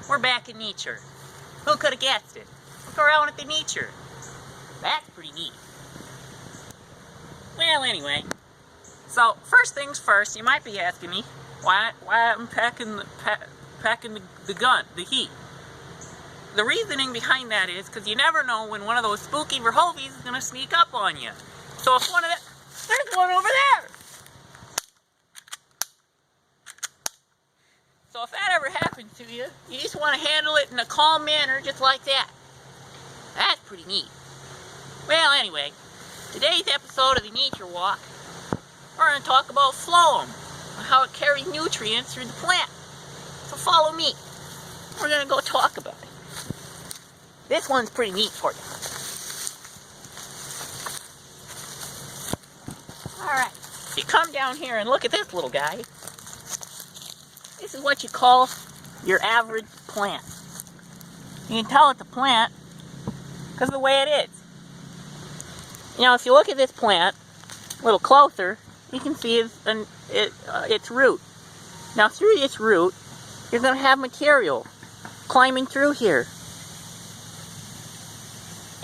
We're back in Neature. Who could have guessed it? Look around at the Neature. That's pretty neat. Well, anyway. So, first things first, you might be asking me why I'm packing the gun, the heat. The reasoning behind that is because you never know when one of those spooky Verhovies is going to sneak up on you. So if one of there's one over there. So if that ever happens to you, you just want to handle it in a calm manner, just like that. That's pretty neat. Well, anyway, today's episode of the Nature Walk, we're going to talk about phloem, and how it carries nutrients through the plant. So follow me. We're going to go talk about it. This one's pretty neat for you. Alright, you come down here and look at this little guy. This is what you call your average plant. You can tell it's a plant because of the way it is. You know, if you look at this plant a little closer, you can see its root. Now through this root, you're going to have material climbing through here.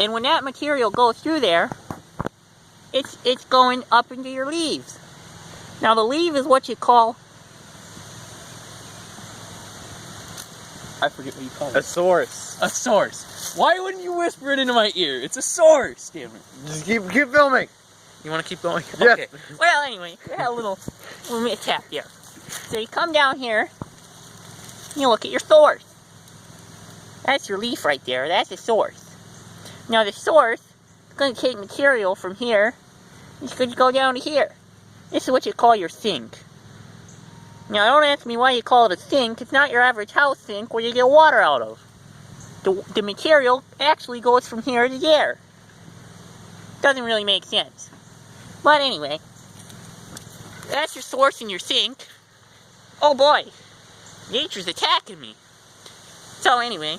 And when that material goes through there, it's going up into your leaves. Now the leaf is what you call... I forget what you call it. A source. A source. Why wouldn't you whisper it into my ear? It's a source, damn it. Just keep filming. You want to keep going? Yes. Okay. Well, anyway, we had a little mishap there. So you come down here, you look at your source. That's your leaf right there. That's the source. Now the source is going to take material from here. It's going to go down to here. This is what you call your sink. Now don't ask me why you call it a sink. It's not your average house sink where you get water out of. The material actually goes from here to there. Doesn't really make sense. But anyway, that's your source and your sink. Oh boy, nature's attacking me. So anyway,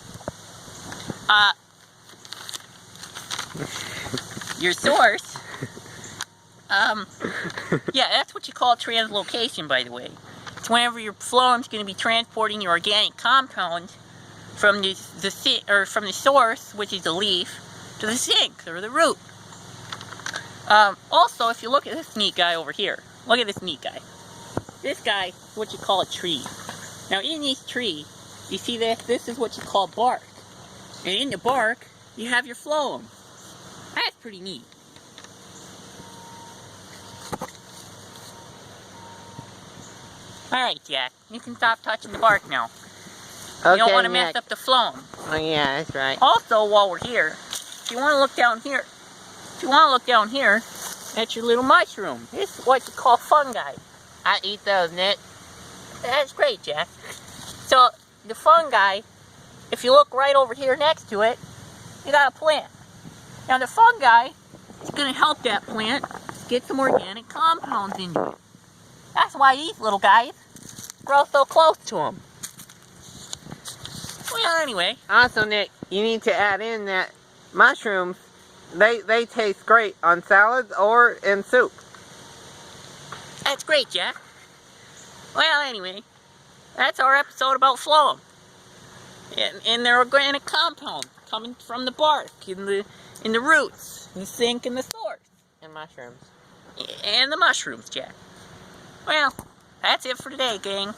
your source, yeah, that's what you call translocation, by the way. It's whenever your phloem's going to be transporting your organic compounds from the source, which is the leaf, to the sink or the root. Also, if you look at this neat guy over here, look at this neat guy. This guy is what you call a tree. Now, in this tree, you see that this is what you call bark, and in the bark, you have your phloem. That's pretty neat. Alright, Jack, you can stop touching the bark now. Okay, you don't want to mess up the phloem. Oh yeah, that's right. Also, while we're here, if you want to look down here, that's your little mushroom. This is what you call fungi. I eat those, Nick. That's great, Jack. So, the fungi, if you look right over here next to it, you got a plant. Now, the fungi is going to help that plant get some organic compounds into it. That's why these little guys grow so close to them. Well, anyway. Also, Nick, you need to add in that mushrooms, they taste great on salads or in soup. That's great, Jack. Well, anyway, that's our episode about phloem. And their organic compounds coming from the bark, in the roots, the sink, and the source. And mushrooms. And the mushrooms, Jack. Well, that's it for today, gang.